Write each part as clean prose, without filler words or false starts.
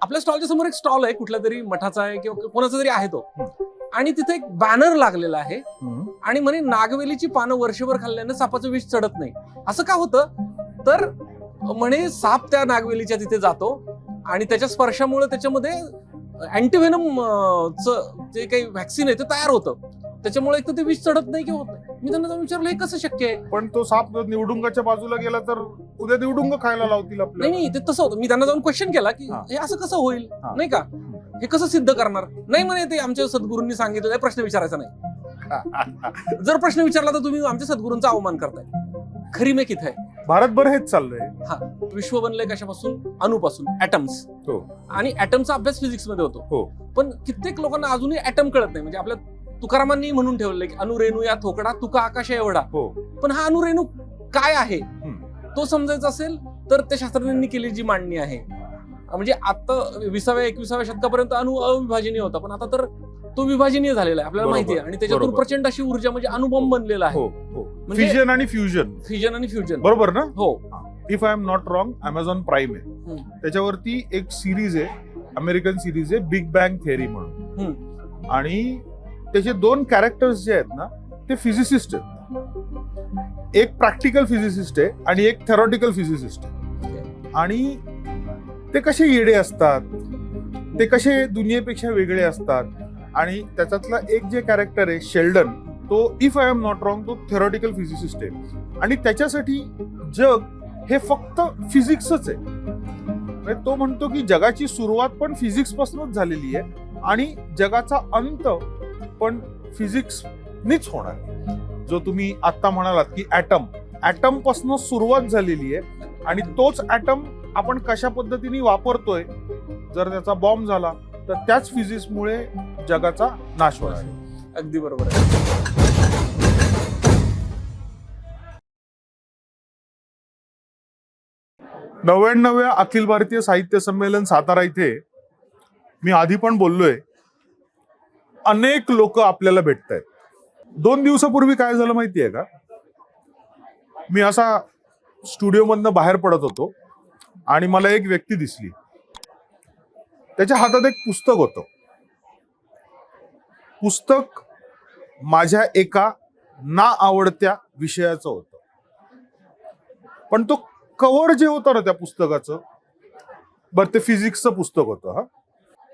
आपल्या स्टॉलच्या समोर एक स्टॉल आहे, कुठल्या तरी मठाचा आहे किंवा कोणाचा तरी आहे तो, आणि तिथे एक बॅनर लागलेला आहे आणि म्हणे नागवेलीची पानं वर्षभर खाल्ल्यानं सापाचं विष चढत नाही. असं का होतं तर म्हणे साप त्या नागवेलीच्या तिथे जातो आणि त्याच्या स्पर्शामुळे त्याच्यामध्ये अँटीव्हेनम जे काही व्हॅक्सिन आहे ते तयार होतं, त्याच्यामुळे एक तर ते विष चढत नाही किंवा होत नाही. मी त्यांना जाऊन विचारलं हे कसं शक्य आहे. पण तो साप जर निवडुंगाच्या बाजूला गेला तर उद्या निवडुंग खायला लावतील आपल्याला. नाही ते तसं होतं. मी त्यांना जाऊन क्वेश्चन केला की हे असं कसं होईल, नाही का, हे कसं सिद्ध करणार. नाही म्हणे ते आमच्या सद्गुरूंनी सांगितलं प्रश्न विचारायचा नाही. जर प्रश्न विचारला तर तुम्ही आमच्या सद्गुरूंचा अवमान करताय. खरी मे किथे आहे. भारतभर हेच चाललंय. हा, विश्व बनलंय कशापासून, अणुपासून, ऍटम्स. आणि ऍटमचा अभ्यास फिजिक्स मध्ये होतो. पण कित्येक लोकांना अजूनही ऍटम कळत नाही. म्हणजे आपल्या तुकारामांनी म्हणून ठेवलंय की अणुरेणू या थोकडा तुका आकाश एवढा. पण हा अणुरेणू काय आहे तो समजायचा असेल तर त्या शास्त्रज्ञांनी केलेली जी मांडणी आहे, म्हणजे आता 20व्या-21व्या शतकापर्यंत अणु अविभाजनीय होता, पण आता तर तो विभाजनीय झालेला आहे आपल्याला माहिती आहे. आणि त्याच्यातून प्रचंड अशी ऊर्जा म्हणजे अणुबॉम्ब बनलेला आहे. फिजन आणि फ्युजन. फ्युजन आणि फ्युजन, बरोबर ना. हो. If I am not wrong, Amazon prime आहे, त्याच्यावरती एक सिरीज आहे, अमेरिकन सिरीज आहे, बिग बँग थिअरी म्हणून. आणि त्याचे 2 कॅरेक्टर्स जे आहेत ना ते फिजिसिस्ट आहेत. एक प्रॅक्टिकल फिजिसिस्ट आहे आणि एक थेरॉटिकल फिजिसिस्ट आहे. आणि ते कसे येडे असतात, ते कसे दुनियेपेक्षा वेगळे असतात. आणि त्याच्यातला एक जे कॅरेक्टर आहे शेल्डन, तो if I am not wrong तो थेरॉटिकल फिजिसिस्ट आहे. आणि त्याच्यासाठी जग हे फक्त फिजिक्सच आहे. तो म्हणतो की जगाची सुरुवात पण फिजिक्स पासूनच झालेली आहे आणि जगाचा अंत पण फिजिक्सनीच होणार. जो तुम्ही आता म्हणालात की ऍटम पासून सुरुवात झालेली आहे आणि तोच ऍटम आपण कशा पद्धतीने वापरतोय, जर त्याचा बॉम्ब झाला तर त्याच फिजिक्समुळे जगाचा नाश होणार आहे. अगदी बरोबर आहे. 99व्या अखिल भारतीय साहित्य संमेलन सातारा इथे मी आधी पण बोललोय, अनेक लोक आपल्याला भेटत आहेत. 2 दिवसापूर्वी काय झालं माहितीये का, मी असा स्टुडिओ मधनं बाहेर पडत होतो आणि मला एक व्यक्ती दिसली. त्याच्या हातात एक पुस्तक होतं. पुस्तक माझ्या एका ना आवडत्या विषयाचं होतं. पण तो कव्हर जे होतं ना त्या पुस्तकाचं, बरं ते फिजिक्सचं पुस्तक होतं. हा,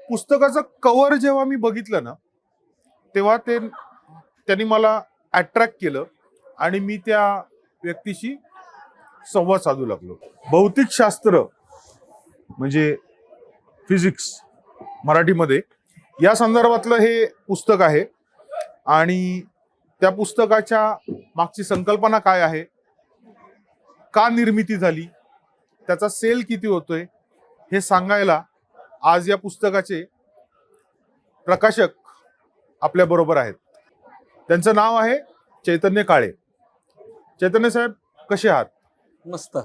पुस्तकाचं कव्हर जेव्हा मी बघितलं ना तेव्हा त्यांनी मला अट्रॅक्ट केलं आणि मी त्या व्यक्तीशी संवाद साधू लागलो. भौतिकशास्त्र म्हणजे फिजिक्स मराठीमध्ये या संदर्भातलं हे पुस्तक आहे. आणि त्या पुस्तकाच्या मागची संकल्पना काय आहे, का निर्मिती झाली, त्याचा सेल किती होतोय, हे सांगायला आज या पुस्तकाचे प्रकाशक आपल्या बरोबर आहेत. त्यांचं नाव आहे चैतन्य काळे. चैतन्य साहेब, कसे आहात? मस्त.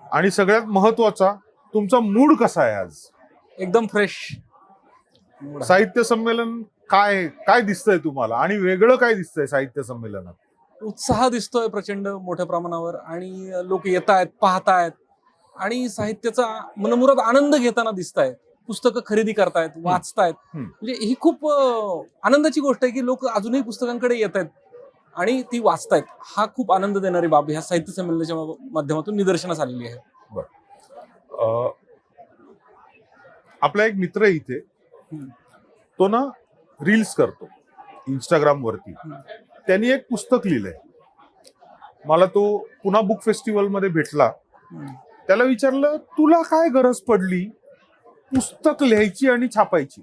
आणि सगळ्यात महत्वाचा, तुमचा मूड कसा आहे आज? एकदम फ्रेश. साहित्य संमेलन काय काय दिसतंय तुम्हाला आणि वेगळं काय दिसतंय साहित्य संमेलनात? उत्साह दिसतोय प्रचंड मोठ्या प्रमाणावर आणि लोक येत आहेत, पाहतायत आणि साहित्याचा मनमुराद आनंद घेताना दिसत आहेत. पुस्तकं खरेदी करतायत, वाचतायत. म्हणजे ही खूप आनंदाची गोष्ट आहे की लोक अजूनही पुस्तकांकडे येत आहेत आणि ती वाचतायत. हा खूप आनंद देणारी बाब ह्या साहित्य संमेलनाच्या माध्यमातून निदर्शनास आलेली आहे. आपला एक मित्र आहे इथे, तो ना रील्स करतो इंस्टाग्राम वरती. त्यांनी एक पुस्तक लिहिलंय. मला तो पुणा बुक फेस्टिवल मध्ये भेटला. त्याला विचारलं, तुला काय गरज पडली पुस्तक लिहायची आणि छापायची?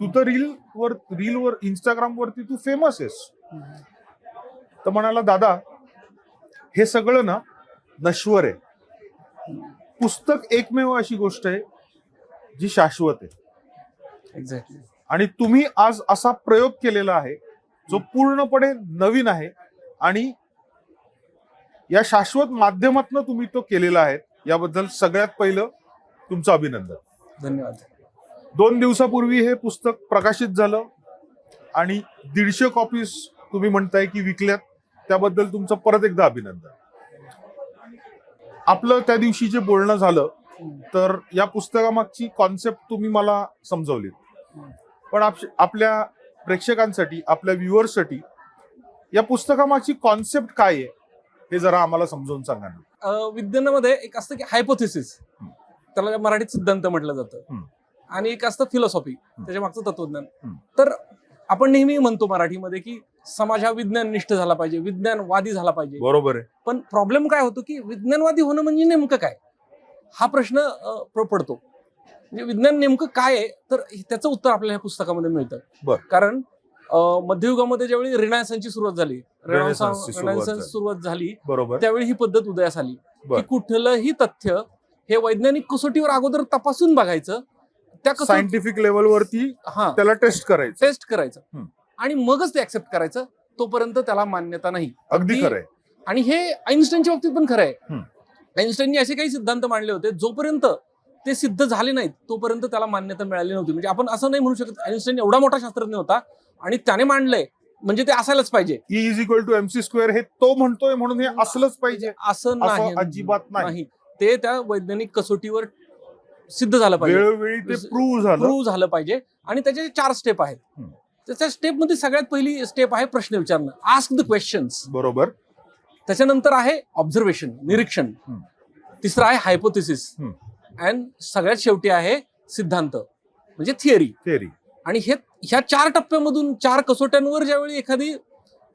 तू तर रीलवर इंस्टाग्राम वरती तू फेमस आहेस. तर म्हणाला, दादा हे सगळं ना नश्वर आहे. पुस्तक एकमेव अशी गोष्ट आहे जी शाश्वत आहे. एक्झॅक्टली. आणि तुम्ही आज असा प्रयोग केलेला आहे जो पूर्णपणे नवीन आहे आणि या शाश्वत माध्यमातून तुम्ही तो केलेला आहे. याबद्दल सगळ्यात पहिलं तुमचं अभिनंदन. धन्यवाद. 2 दिवसापूर्वी हे पुस्तक प्रकाशित झालं आणि 150 कॉपीज तुम्ही म्हणताय की विकल्यात, त्याबद्दल तुमचं परत एकदा अभिनंदन. आपलं त्या दिवशी जे बोलणं झालं तर या पुस्तकामागची कॉन्सेप्ट तुम्ही मला समजवली, पण आपल्या प्रेक्षकांसाठी, आपल्या व्ह्युअर्ससाठी या पुस्तकामागची कॉन्सेप्ट काय आहे हे जरा आम्हाला समजावून सांगा ना. विज्ञानामध्ये एक असतं की हायपोथेसिस, त्याला मराठीत सिद्धांत म्हटलं जातं, आणि एक असतं फिलॉसॉफी, त्याच्या मागचं तत्वज्ञान. तर आपण नेहमी म्हणतो मराठीमध्ये की समाज हा विज्ञाननिष्ठ झाला पाहिजे, विज्ञानवादी झाला पाहिजे. बरोबर आहे. पण प्रॉब्लेम काय होतो की विज्ञानवादी होणं म्हणजे नेमकं काय, हा प्रश्न पडतो. म्हणजे विज्ञान नेमकं काय आहे, तर त्याचं उत्तर आपल्याला या पुस्तकामध्ये मिळतं. कारण मध्ययुगामध्ये ज्यावेळी रिनायसन्सची सुरुवात झाली, रेनेसान्स सुरुवात झाली, बरोबर, त्यावेळी ही पद्धत उदयास आली की कुठलंही तथ्य हे वैज्ञानिक कसोटीवर अगोदर तपासून बघायचं, त्या सायंटिफिक लेवलवरती त्याला टेस्ट करायचं आणि मगच ते ऍक्सेप्ट करायचं. तोपर्यंत त्याला मान्यता नाही. अगदी खरंय. आणि हे आईन्स्टाईनच्या बाबतीत पण खरं आहे. आईन्स्टाईनने असे काही सिद्धांत मांडले होते, जोपर्यंत ते सिद्ध झाले नाहीत तोपर्यंत त्याला मान्यता मिळाली नव्हती. म्हणजे आपण असं नाही म्हणू शकत आईन्स्टाईन एवढा मोठा शास्त्रज्ञ होता आणि त्याने मांडलंय म्हणजे ते असायलाच पाहिजे. E=mc² हे तो म्हणतोय म्हणून हे असलंच पाहिजे असं नाही, अजिबात नाही. ते त्या वैज्ञानिक कसोटीवर सिद्ध झालं पाहिजे, वेळोवेळी ते प्रूव्ह झालं पाहिजे. आणि त्याचे 4 स्टेप आहेत. त्याच्या स्टेपमध्ये सगळ्यात पहिली स्टेप आहे प्रश्न विचारणं, आस्क द क्वेश्चन्स. बरोबर. त्याच्यानंतर आहे ऑब्झर्वेशन, निरीक्षण. तिसरं आहे हायपोथेसिस. अँड सगळ्यात शेवटी आहे सिद्धांत म्हणजे थिअरी. आणि ह्या 4 टप्प्यामधून 4 कसोट्यांवर ज्यावेळी एखादी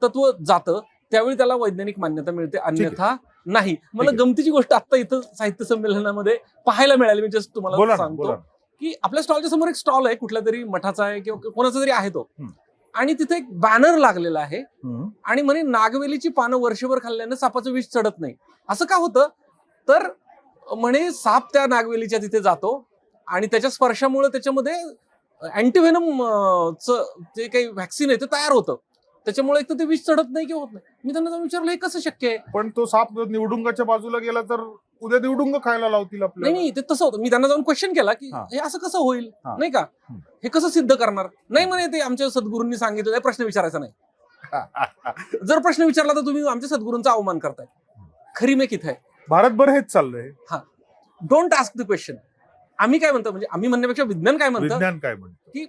तत्व जातं त्यावेळी त्याला वैज्ञानिक मान्यता मिळते, अन्यथा नाही. मला गमतीची गोष्ट आता इथं साहित्य संमेलनामध्ये पाहायला मिळाली. मी जस्ट तुम्हाला सांगतो की आपल्या स्टॉलच्या समोर एक स्टॉल आहे, कुठल्या तरी मठाचा आहे किंवा कोणाचा तरी आहे तो, आणि तिथे एक बॅनर लागलेला आहे आणि म्हणे नागवेलीची पानं वर्षभर खाल्ल्यानं सापाचं विष चढत नाही. असं का होतं, तर म्हणे साप त्या नागवेलीच्या तिथे जातो आणि त्याच्या स्पर्शामुळे त्याच्यामध्ये अँटीव्हेनम जे काही व्हॅक्सिन आहे ते तयार होतं, त्याच्यामुळे एक तर ते विष चढत नाही किंवा होत नाही. मी त्यांना जाऊन विचारलं हे कसं शक्य आहे. पण तो साप निवडुंगाच्या बाजूला गेला तर उद्या निवडुंग खायला लावतील आपल्याला. नाही, ते तसं होतं. मी त्यांना जाऊन क्वेश्चन केला की हे असं कसं होईल, नाही का, हे कसं सिद्ध करणार. नाही म्हणे ते आमच्या सद्गुरूंनी सांगितलं, प्रश्न विचारायचा नाही. जर प्रश्न विचारला तर तुम्ही आमच्या सद्गुरूंचा अवमान करताय. खरी में किती आहे. भारतभर हेच चाललंय. Don't ask the question. आम्ही काय म्हणतो, म्हणजे आम्ही म्हणण्यापेक्षा विज्ञान काय म्हणतं की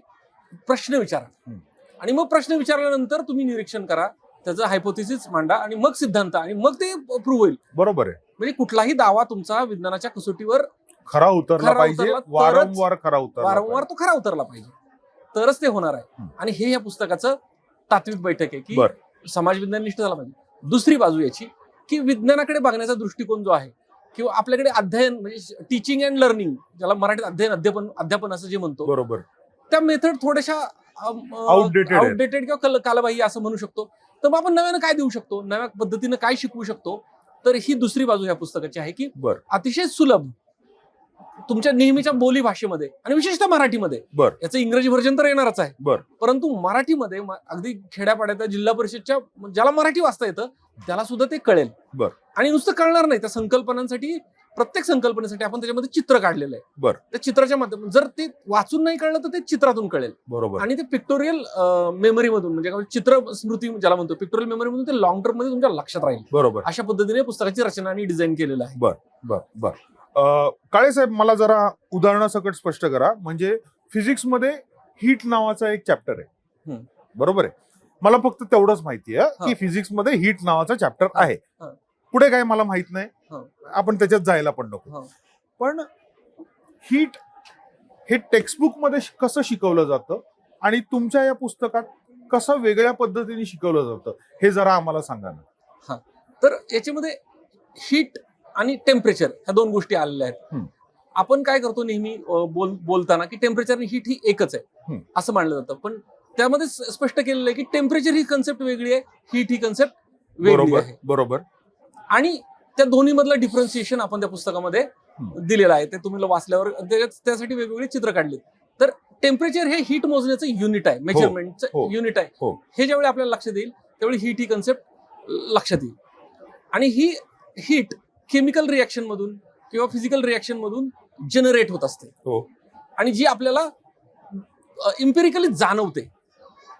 प्रश्न विचारा, आणि मग प्रश्न विचारल्यानंतर तुम्ही निरीक्षण करा, त्याचं हायपोथेसिस मांडा, आणि मग सिद्धांत, आणि मग ते प्रूव्ह होईल. बरोबर आहे. म्हणजे कुठलाही दावा तुमचा विज्ञानाच्या कसोटीवर खरा उतरला पाहिजे, वारंवार तो खरा उतरला पाहिजे, तरच ते होणार आहे. आणि हे या पुस्तकाचं तात्विक बैठक आहे की समाज विज्ञाननिष्ठ झाला पाहिजे. दुसरी बाजू याची की विज्ञानाकडे बघण्याचा दृष्टिकोन जो आहे, किंवा आपल्याकडे अध्ययन म्हणजे टीचिंग अँड लर्निंग, ज्याला मराठीत अध्ययन अध्यापन असं जे म्हणतो, बरोबर, त्या मेथड थोड्याशा आउटडेटेड किंवा कालबाह्य असं म्हणू शकतो. तर मग आपण नव्यानं काय देऊ शकतो, नव्या पद्धतीनं काय शिकवू शकतो. तर ही दुसरी बाजू या पुस्तकाची आहे की अतिशय सुलभ तुमच्या नेहमीच्या बोली भाषेमध्ये, आणि विशेषतः मराठीमध्ये, याचं इंग्रजी व्हर्जन तर येणारच आहे, परंतु मराठीमध्ये अगदी खेड्यापाड्याच्या जिल्हा परिषदच्या ज्याला मराठी वाचता येतं त्याला सुद्धा ते कळेल. आणि नुसतं कळणार नाही, त्या संकल्पनांसाठी, प्रत्येक संकल्पनेसाठी आपण त्याच्यामध्ये चित्र काढलेलं आहे. त्या चित्राच्या माध्यमातून जर ते वाचून नाही कळलं तर ते चित्रातून कळेल. बरोबर. आणि ते पिक्टोरियल मेमरीमधून, म्हणजे चित्र स्मृती ज्याला म्हणतो, पिक्टोरियल मेमरीमधून ते लॉंग टर्म मध्ये तुमच्या लक्षात राहील. बरोबर. अशा पद्धतीने पुस्तकाची रचना आणि डिझाईन केलेलं आहे. बर. काळे साहेब, मला जरा उदाहरणासकट स्पष्ट करा. म्हणजे फिजिक्स मध्ये हीट नावाचा एक चॅप्टर आहे, बरोबर आहे. मला फक्त तेवढंच माहिती आहे की फिजिक्स मध्ये हीट नावाचा चॅप्टर आहे. पुढे काय मला माहित नाही, आपण त्याच्यात जायला पण नको. पण हीट हे टेक्स्टबुक मध्ये कसं शिकवलं जातं आणि तुमच्या या पुस्तकात कसं वेगळ्या पद्धतीने शिकवलं जातं हे जरा आम्हाला सांगा ना. तर याच्यामध्ये हीट आणि टेम्परेचर ह्या 2 गोष्टी आलेल्या आहेत. आपण काय करतो नेहमी बोलताना की टेम्परेचर आणि हीट ही एकच आहे असं मानलं जातं, पण त्यामध्ये स्पष्ट केलेलं आहे की टेम्परेचर ही कन्सेप्ट वेगळी आहे, हीट ही कन्सेप्ट वेगळी आहे. बरोबर. आणि त्या दोन्ही मधलं डिफरन्सिएशन आपण त्या पुस्तकामध्ये दिलेलं आहे. ते तुम्ही वाचल्यावर त्यासाठी वेगवेगळी चित्र काढली. तर टेम्परेचर हे हीट मोजण्याचं युनिट आहे, मेजरमेंटचं युनिट आहे. हे ज्यावेळी आपल्याला लक्षात येईल त्यावेळी हीट ही कन्सेप्ट लक्षात येईल. आणि ही हीट केमिकल रिॲक्शन मधून किंवा फिजिकल रिॲक्शन मधून जनरेट होत असते, आणि जी आपल्याला इम्पेरिकली जाणवते.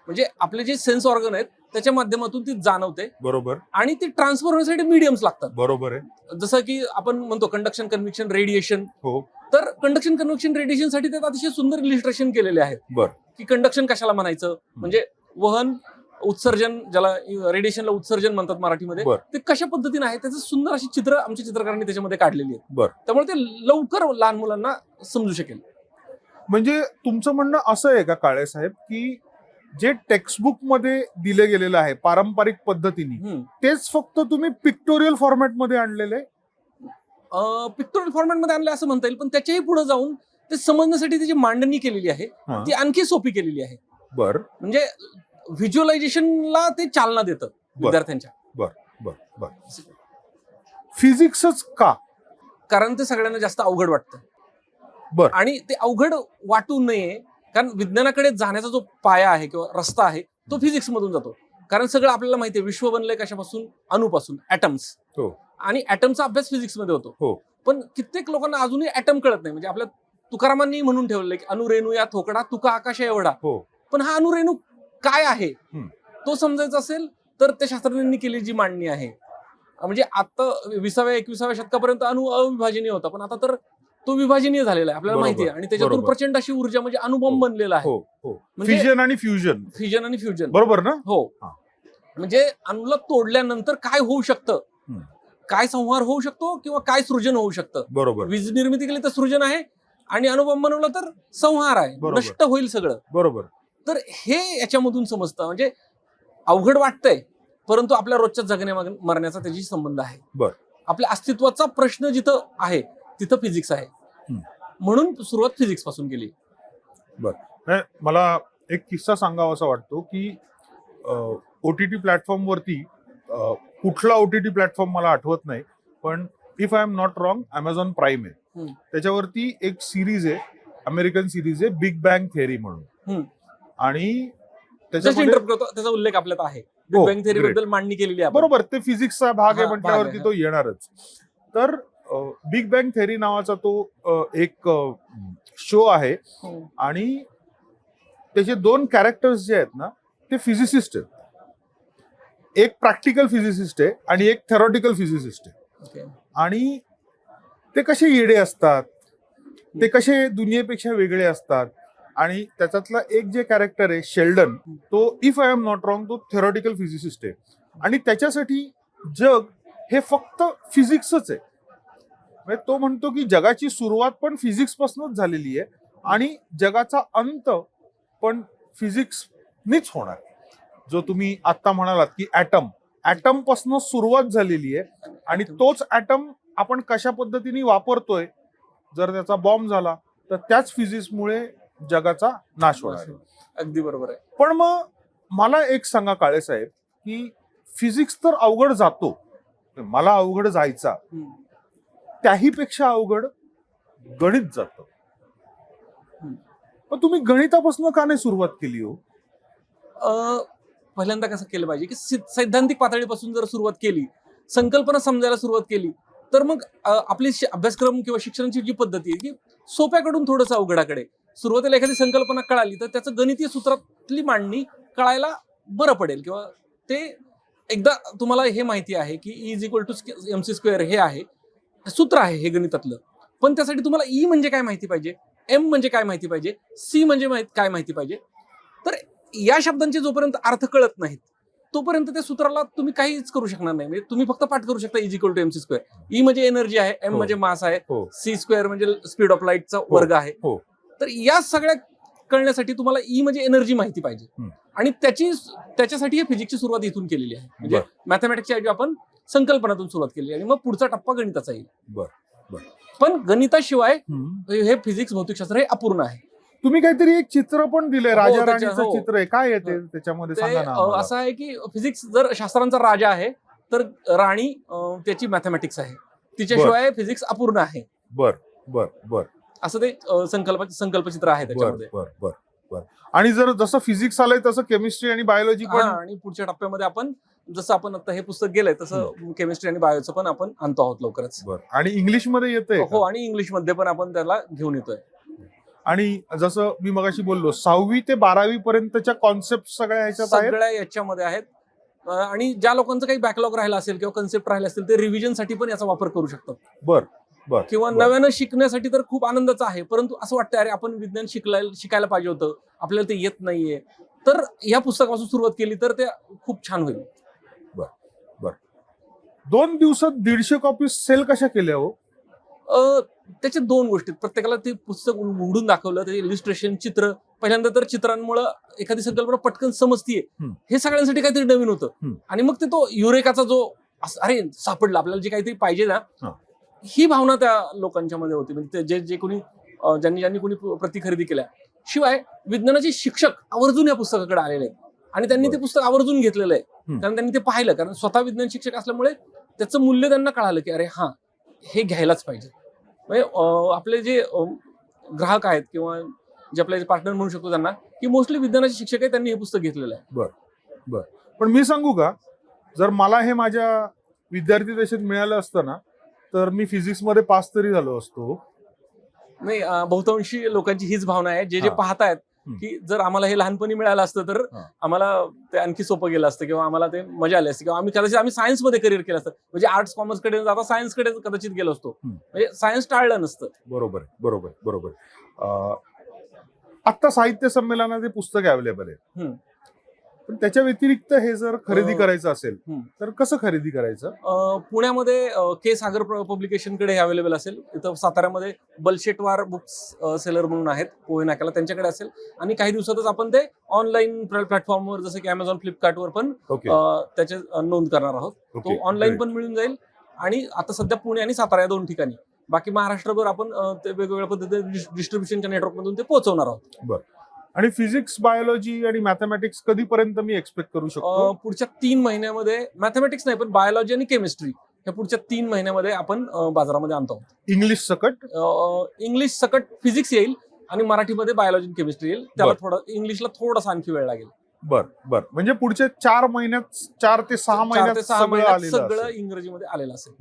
म्हणजे आपले जे सेन्स ऑर्गन आहेत त्याच्या माध्यमातून ती जाणवते. बरोबर. आणि ती ट्रान्सफर होण्यासाठी मीडियम्स लागतात. बरोबर आहे. जसं की आपण म्हणतो कंडक्शन, कन्व्हिक्शन, रेडिएशन. हो. तर कंडक्शन, कन्व्हिक्शन, रेडिएशन साठी त्यात अतिशय सुंदर इलिस्ट्रेशन केलेले आहेत. बरं. की कंडक्शन कशाला म्हणायचं, म्हणजे वहन, उत्सर्जन, ज्याला रेडिएशनला उत्सर्जन म्हणतात मराठीमध्ये, ते कशा पद्धतीने आहे त्याचं सुंदर अशी चित्र आमच्या चित्रकारांनी त्याच्यामध्ये काढलेली आहेत. बरं. त्यामुळे ते लवकर लहान मुलांना समजू शकेल. म्हणजे तुमचं म्हणणं असं आहे का काळे साहेब, की जे टेक्स्टबुक मध्ये दिले गेलेलं आहे पारंपरिक पद्धतीने, तेच फक्त तुम्ही पिक्टोरियल फॉर्मॅटमध्ये आणलेले? पिक्टोरियल फॉर्मॅटमध्ये आणले असं म्हणता येईल, पण त्याच्याही पुढे जाऊन ते समजण्यासाठी त्याची मांडणी केलेली आहे, ती आणखी सोपी केलेली आहे. बरं. म्हणजे व्हिज्युअलायझेशनला ते चालना देतं विद्यार्थ्यांच्या. फिजिक्सच का? कारण ते सगळ्यांना जास्त अवघड वाटतं. बरं. आणि ते अवघड वाटू नये, कारण विज्ञानाकडे जाण्याचा जो पाया आहे किंवा रस्ता आहे तो फिजिक्स मधून जातो. कारण सगळं आपल्याला माहिती आहे, विश्व बनलंय कशापासून? अणुपासून, ऍटम्स. आणि ऍटमचा अभ्यास फिजिक्स मध्ये होतो. पण कित्येक लोकांना अजूनही ऍटम कळत नाही. म्हणजे आपल्या तुकारामांनी म्हणून ठेवलंय की अणुरेणू या थोकडा तुका आकाश एवढा. पण हा अणुरेणू काय आहे तो समजायचा असेल तर त्या शास्त्रज्ञांनी केली जी मांडणी आहे, म्हणजे आता 20व्या-21व्या शतकापर्यंत अणु अविभाजनीय होता, पण आता तर तो विभाजनीय झालेला आहे आपल्याला माहिती आहे. आणि त्याच्यातून प्रचंड अशी ऊर्जा, म्हणजे अणुबॉम्ब बनलेला आहे. फिजन आणि फ्युजन. फिजन आणि फ्युजन, बरोबर ना? हो. म्हणजे अणुला तोडल्यानंतर काय होऊ शकतं, काय संहार होऊ शकतो किंवा काय सृजन होऊ शकतं. बरोबर. वीज निर्मिती केली तर सृजन आहे, आणि अणुबॉम्ब बनवला तर संहार आहे, नष्ट होईल सगळं. बरोबर. तर हे याच्यामधून समजतं. म्हणजे अवघड वाटतंय, परंतु आपल्या रोजच्या जगण्या मरण्याचा त्याची संबंध आहे. आपल्या अस्तित्वाचा प्रश्न जिथं आहे तिथं फिजिक्स आहे, म्हणून सुरुवात फिजिक्स पासून केली. बरं. मला एक किस्सा सांगावा असा वाटतो की OTT प्लॅटफॉर्म वरती, कुठला OTT प्लॅटफॉर्म मला आठवत नाही, पण if I am not wrong Amazon prime आहे, त्याच्यावरती एक सिरीज आहे, अमेरिकन सिरीज आहे, बिग बँग थिअरी म्हणून. आणि त्याचा उल्लेख आपल्यात आहे. बिग बँग थिअरी बद्दल मांडणी केलेली आहे. बरोबर. ते फिजिक्सचा भाग आहे म्हटल्यावरती तो येणारच. तर बिग बँग थिअरी नावाचा तो एक शो आहे, आणि त्याचे 2 कॅरेक्टर्स जे आहेत ना ते फिजिसिस्ट आहेत. एक प्रॅक्टिकल फिजिसिस्ट आहे आणि एक थेरॉटिकल फिजिसिस्ट आहे. आणि ते कसे येडे असतात, ते कसे दुनियेपेक्षा वेगळे असतात. आणि त्याच्यातला एक जे कॅरेक्टर आहे शेल्डन, तो if I am not wrong तो थेरॉटिकल फिजिसिस्ट आहे. आणि त्याच्यासाठी जग हे फक्त फिजिक्सच आहे. म्हणजे तो म्हणतो की जगाची सुरुवात पण फिजिक्स पासूनच झालेली आहे, आणि जगाचा अंत पण फिजिक्सनीच होणार. जो तुम्ही आता म्हणालात की ऍटम पासून सुरुवात झालेली आहे, आणि तोच ऍटम आपण कशा पद्धतीने वापरतोय, जर त्याचा बॉम्ब झाला तर त्याच फिजिक्समुळे जगाचा नाश होणार. अगदी बरोबर आहे. पण मग मला एक सांगा काळे साहेब, की फिजिक्स तर अवघड जातो, मला अवघड जायचा, त्याही पेक्षा अवघड गणित जातं. पण तुम्ही गणितापासून का नाही सुरुवात केली हो? पहिल्यांदा कसं केलं पाहिजे की सैद्धांतिक पातळीपासून जर सुरुवात केली, संकल्पना समजायला सुरुवात केली, तर मग आपली अभ्यासक्रम किंवा शिक्षणाची जी पद्धती आहे की सोप्याकडून थोडंसं अवघडाकडे. सुरुवातीला एखादी संकल्पना कळाली तर त्याचं गणितीय सूत्रातली मांडणी कळायला बरं पडेल, किंवा ते एकदा तुम्हाला हे माहिती आहे की E = mc² हे आहे, सूत्र आहे हे गणितातलं. पण त्यासाठी तुम्हाला E म्हणजे काय माहिती पाहिजे, M म्हणजे काय माहिती पाहिजे, C म्हणजे काय माहिती पाहिजे. तर या शब्दांचे जोपर्यंत अर्थ कळत नाहीत तोपर्यंत त्या सूत्राला तुम्ही काहीच करू शकणार नाही. म्हणजे तुम्ही फक्त पाठ करू शकता E = mc². E म्हणजे एनर्जी आहे, M म्हणजे मास आहे, C² म्हणजे स्पीड ऑफ लाईटचा वर्ग आहे. तर या सगळ्या कळण्यासाठी तुम्हाला E म्हणजे एनर्जी माहिती पाहिजे, आणि त्याच्यासाठी फिजिक्सची सुरुवात इथून केलेली आहे. म्हणजे मॅथमॅटिक्सच्या ऐवजी आपण संकल्पनातून सुरुवात केली, आणि मग पुढचा टप्पा गणिताचा येईल. पण गणिताशिवाय हे फिजिक्स भौतिकशास्त्र हे अपूर्ण आहे. तुम्ही काहीतरी एक चित्र पण दिलंय, राजा राणीचं चित्र आहे, काय येते त्याच्यामध्ये सांगा ना. असं आहे की फिजिक्स जर शास्त्रांचा राजा आहे तर राणी त्याची मॅथमॅटिक्स आहे, तिच्याशिवाय फिजिक्स अपूर्ण आहे. बर. असं ते संकल्पचित्र आहे त्याच्यामध्ये. बर. आणि जर जसं फिजिक्स आलंय तसं केमिस्ट्री आणि बायोलॉजी पण. आणि पुढच्या टप्प्यामध्ये आपण जसं आपण आता हे पुस्तक गेलंय तसं केमिस्ट्री आणि बायोचं पण आपण आणतो आहोत लवकरच. आणि इंग्लिश मध्ये येतंय. हो, आणि इंग्लिश मध्ये पण आपण त्याला घेऊन येतोय. आणि जसं मी मगाशी बोललो 6वी ते 12वी पर्यंतच्या कॉन्सेप्ट सगळ्या ह्याच्यात आहेत, सगळ्या याच्यामध्ये आहेत. आणि ज्या लोकांचं काही बॅकलॉग राहिला असेल किंवा कन्सेप्ट राहिले असतील ते रिव्हिजनसाठी पण याचा वापर करू शकतात. बर किंवा नव्यानं शिकण्यासाठी तर खूप आनंदाचं आहे, परंतु असं वाटतं अरे आपण विज्ञान शिकायला पाहिजे होतं, आपल्याला ते येत नाहीये, तर या पुस्तकापासून सुरुवात केली तर ते खूप छान होईल. बर 2 दिवसात 150 कॉपी सेल कशा केल्या हो? त्याच्या दोन गोष्टी, प्रत्येकाला ते पुस्तक उघडून दाखवलं, त्याचे इलिस्ट्रेशन, चित्र, पहिल्यांदा तर चित्रांमुळे एखादी संकल्पना पटकन समजतीये, हे सगळ्यांसाठी काहीतरी नवीन होतं. आणि मग ते तो युरेकाचा जो अरे सापडला आपल्याला जे काहीतरी पाहिजे ना, ही भावना त्या लोकांच्या मध्ये होती. म्हणजे जे कोणी ज्यांनी कोणी प्रति खरेदी केल्या, शिवाय विज्ञानाचे शिक्षक आवर्जून या पुस्तकाकडे आलेले आहेत आणि त्यांनी ते पुस्तक आवर्जून घेतलेलं आहे, कारण त्यांनी ते पाहिलं, कारण स्वतः विज्ञान शिक्षक असल्यामुळे त्याचं मूल्य त्यांना कळालं की अरे हा, हे घ्यायलाच पाहिजे. म्हणजे आपले जे ग्राहक आहेत किंवा जे आपले पार्टनर म्हणू शकतो त्यांना, की मोस्टली विज्ञानाचे शिक्षक आहेत, त्यांनी हे पुस्तक घेतलेलं आहे. बर पण मी सांगू का, जर मला हे माझ्या विद्यार्थी दशेत मिळालं असतं ना, तर मी फिजिक्स मध्ये पास तरी झालो असतो. नाही, बहुतांशी लोकांची हीच भावना आहे, जे पाहतायत, की जर आम्हाला हे लहानपणी मिळालं असतं तर आम्हाला ते आणखी सोपं गेलं असतं किंवा आम्हाला ते मजा आली असते किंवा आम्ही सायन्स मध्ये करिअर केलं असतं, म्हणजे आर्ट्स कॉमर्स कडे जाता सायन्स कडे कदाचित गेलो असतो, म्हणजे सायन्स टाळलं नसतं. बरोबर. आता साहित्य संमेलनात हे पुस्तक अवेलेबल आहे, पण त्याच्या व्यतिरिक्त हे जर खरेदी करायचं असेल तर कसं खरेदी करायचं? पुण्यामध्ये के सागर पब्लिकेशन कडे हे अवेलेबल असेल, इथं साताऱ्यामध्ये बलशेटवार बुक्स सेलर म्हणून आहेत पोहे नाक्याला, त्यांच्याकडे असेल, आणि काही दिवसातच आपण ते ऑनलाईन प्लॅटफॉर्मवर जसं की अमेझॉन, फ्लिपकार्टवर पण त्याचे नोंद करणार आहोत. तो ऑनलाईन पण मिळून जाईल आणि आता सध्या पुणे आणि सातारा या 2 ठिकाणी, बाकी महाराष्ट्रभर आपण ते वेगवेगळ्या पद्धतीने डिस्ट्रीब्युशनच्या नेटवर्क मधून ते पोहोचवणार आहोत. बरं. आणि फिजिक्स, बायोलॉजी आणि मॅथमॅटिक्स कधीपर्यंत मी एक्सपेक्ट करू शकतो? पुढच्या 3 महिन्यामध्ये, मॅथमॅटिक्स नाही पण बायोलॉजी आणि केमिस्ट्री हे पुढच्या 3 महिन्यामध्ये आपण बाजारामध्ये आणतो. इंग्लिश सकट फिजिक्स येईल आणि मराठीमध्ये बायोलॉजी आणि केमिस्ट्री येईल. त्याला थोडं इंग्लिशला थोडासा आणखी वेळ लागेल. बर म्हणजे पुढच्या 4 महिन्यात 4 ते 6 महिन्यात सगळं इंग्रजीमध्ये आलेलं असेल.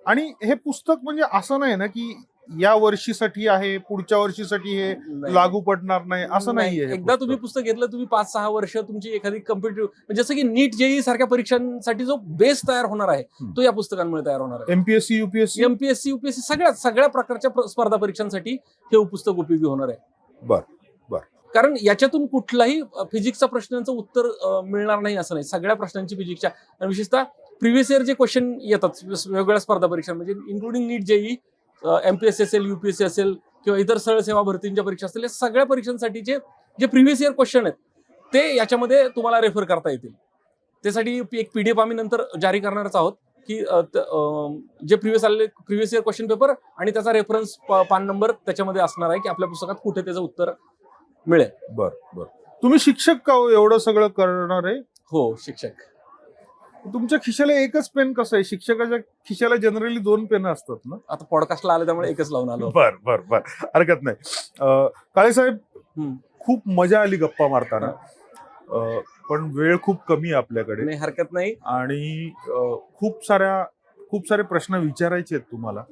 आणि हे पुस्तक म्हणजे असं नाही ना की या वर्षीसाठी आहे, पुढच्या वर्षीसाठी हे लागू पडणार नाही, असं नाहीये. एकदा तुम्ही पुस्तक घेतलं, तुम्ही 5-6 वर्ष तुमची एखादी कॉम्पिटिटिव्ह, जसं की नीट जेई सारख्या परीक्षांसाठी जो बेस तयार होणार आहे तो या पुस्तकांमुळे तयार होणार आहे. एमपीएससी, युपीएससी सगळ्या प्रकारच्या स्पर्धा परीक्षांसाठी हे पुस्तक उपयोगी होणार आहे. बर कारण याच्यातून कुठलाही फिजिक्सच्या प्रश्नांचं उत्तर मिळणार नाही असं नाही. सगळ्या प्रश्नांची फिजिक्सच्या, आणि विशेषतः प्रिव्हियस इयर जे क्वेश्चन येतात वेगवेगळ्या स्पर्धा परीक्षा, म्हणजे इन्क्लुडिंग नीट जेई, एमपीएससी असेल, युपीएससी असेल किंवा इतर सरळ सेवा भरतींच्या परीक्षा असतील, या सगळ्या परीक्षांसाठीचे जे प्रिव्हियस इयर क्वेश्चन आहेत ते याच्यामध्ये तुम्हाला रेफर करता येतील. त्यासाठी एक पीडीएफ आम्ही नंतर जारी करणारच आहोत, की जे प्रिव्हियस इयर क्वेश्चन पेपर आणि त्याचा रेफरन्स पान नंबर त्याच्यामध्ये असणार आहे, की आपल्या पुस्तकात कुठे त्याचं उत्तर मिळेल. बर तुम्ही शिक्षक का हो एवढं सगळं करणार आहे? हो, शिक्षक. तुमच्या खिशाला एकच पेन कसं आहे? शिक्षकाच्या खिशाला जनरली 2 पेन असतात ना. आता पॉडकास्टला आले त्यामुळे एकच लावून आलो. बर हरकत नाही. काळे साहेब, खूप मजा आली गप्पा मारताना, पण वेळ खूप कमी आहे आपल्याकडे. नाही, हरकत नाही. आणि खूप सारे प्रश्न विचारायचे आहेत तुम्हाला,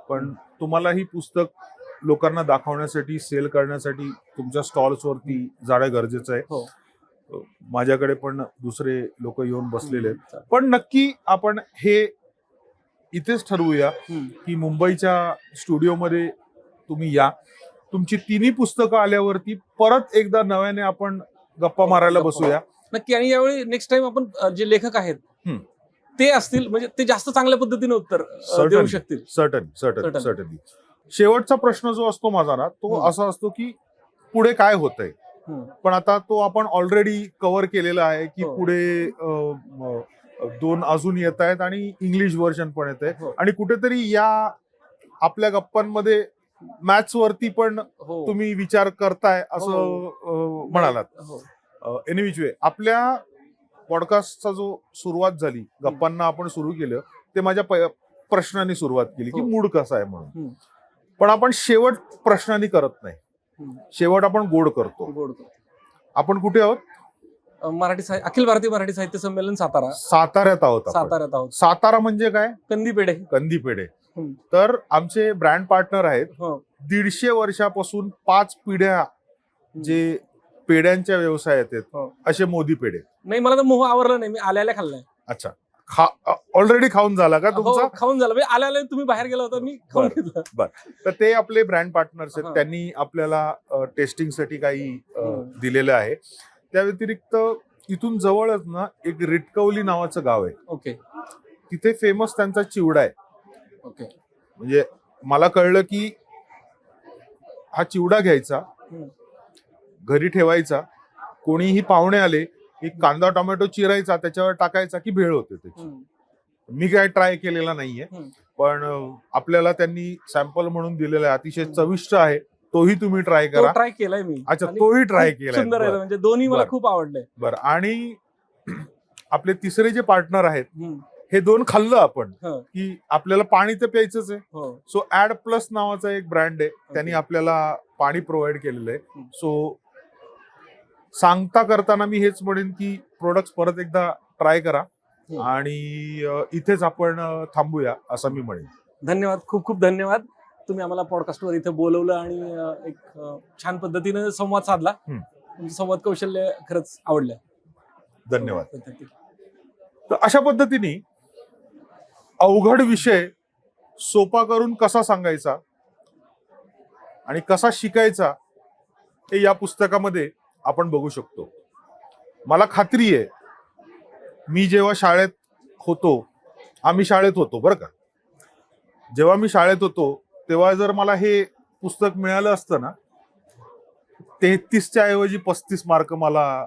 पण तुम्हाला ही पुस्तक लोकांना दाखवण्यासाठी, सेल करण्यासाठी तुमच्या स्टॉल्स वरती जाणं गरजेचं आहे. माझ्याकडे पण दुसरे लोक येऊन बसलेले आहेत, पण नक्की आपण हे इथेच ठरवूया की मुंबईच्या स्टुडिओमध्ये तुम्ही या. तुमची 3 पुस्तकं आल्यावरती परत एकदा नव्याने आपण गप्पा मारायला बसूया नक्की. आणि यावेळी नेक्स्ट टाइम आपण जे लेखक आहेत ते असतील, म्हणजे ते जास्त चांगल्या पद्धतीने उत्तर देऊ शकतील. सर्टनली. शेवटचा प्रश्न जो असतो माझा ना, तो असा असतो की पुढे काय होतंय. पण आता तो आपण ऑलरेडी कव्हर केलेला आहे की पुढे 2 अजून येत आहेत आणि इंग्लिश व्हर्जन पण येत आहे, आणि कुठेतरी या आपल्या गप्पांमध्ये मॅथ्स वरती पण तुम्ही विचार करताय असं म्हणालात. एनिविच वे, आपल्या पॉडकास्टचा जो सुरुवात झाली, गप्पांना आपण सुरू केलं ते माझ्या प्रश्नांनी सुरुवात केली की मूड कसा आहे म्हणून, पण आपण शेवट प्रश्नांनी करत नाही, शेवट आपण गोड करतो. आपण कुठे आहोत? अखिल भारतीय मराठी साहित्य संमेलन साताऱ्यात आहोत. सातारा म्हणजे काय? कंदीपेढे. तर आमचे ब्रँड पार्टनर आहेत. 150 वर्षापासून 5 पिढ्या जे पेड्यांच्या व्यवसायात आहेत हो. असे मोदी पेढे. नाही, मला तर मोह आवरला नाही, मी आल्याला खाल्लाय. अच्छा, ऑलरेडी खाऊन झाला का तुमचा? हो, खाऊन झालं. म्हणजे आल्याला तुम्ही बाहेर गेला होता, मी खाऊन घेतलं. तर ते आपले ब्रँड पार्टनर्स आहेत, हा. त्यांनी आपल्याला टेस्टिंगसाठी काही दिलेलं आहे. त्या व्यतिरिक्त इथून जवळच ना एक रिटकवली नावाचं गाव आहे. ओके. तिथे फेमस त्यांचा चिवडा आहे. ओके. म्हणजे मला कळलं की हा चिवडा घ्यायचा, घरी ठेवायचा, कोणीही पाहुणे आले की कांदा टोमॅटो चिरायचा, त्याच्यावर टाकायचा की भेळ होते त्याची. मी काय ट्राय केलेला नाहीये, पण आपल्याला त्यांनी सॅम्पल म्हणून दिलेला आहे. अतिशय चविष्ट आहे, तोही तुम्ही ट्राय करा. ट्राय केलाय मी. अच्छा, तोही ट्राय केलाय. सुंदर आहे, म्हणजे दोन्ही मला खूप आवडले. बरं, आणि आपले तिसरे जे पार्टनर आहेत, हे दोन खाल्लं आपण की आपल्याला पाणी तर प्यायचंच आहे. सो ऍड प्लस नावाचा एक ब्रँड आहे, त्यांनी आपल्याला पाणी प्रोव्हाइड केलेलं आहे. सो सांगता करताना मी हेच म्हणेन की प्रोडक्ट परत एकदा ट्राय करा आणि इथेच आपण थांबूया असं मी म्हणेन. धन्यवाद, खूप खूप धन्यवाद. तुम्ही आम्हाला पॉडकास्टवर इथे बोलवलं आणि एक छान पद्धतीने संवाद साधला. तुमचं संवाद कौशल्य खरंच आवडलं. धन्यवाद. तर अशा पद्धतीने अवघड विषय सोपा करून कसा सांगायचा आणि कसा शिकायचा हे या पुस्तकामध्ये आपण बघू शकतो. मला खात्री आहे, मी जेव्हा शाळेत होतो, आम्ही शाळेत होतो बरं का, जेव्हा मी शाळेत होतो तेव्हा जर मला हे पुस्तक मिळालं असतं ना, 33च्या ऐवजी 35 मार्क मला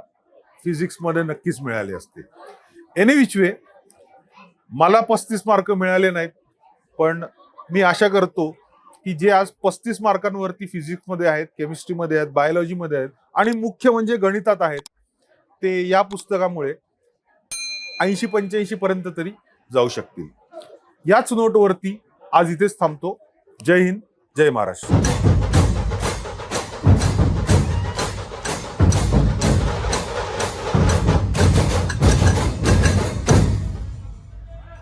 फिजिक्समध्ये नक्कीच मिळाले असते. एनी विच वे, मला 35 मार्क मिळाले नाहीत, पण मी आशा करतो की जे आज 35 मार्कांवरती फिजिक्समध्ये आहेत, केमिस्ट्रीमध्ये आहेत, बायोलॉजीमध्ये आहेत आणि मुख्य म्हणजे गणितात आहेत, ते या पुस्तकामुळे 80-85 पर्यंत तरी जाऊ शकतील. याच नोटवरती आज इथेच थांबतो. जय हिंद, जय महाराष्ट्र.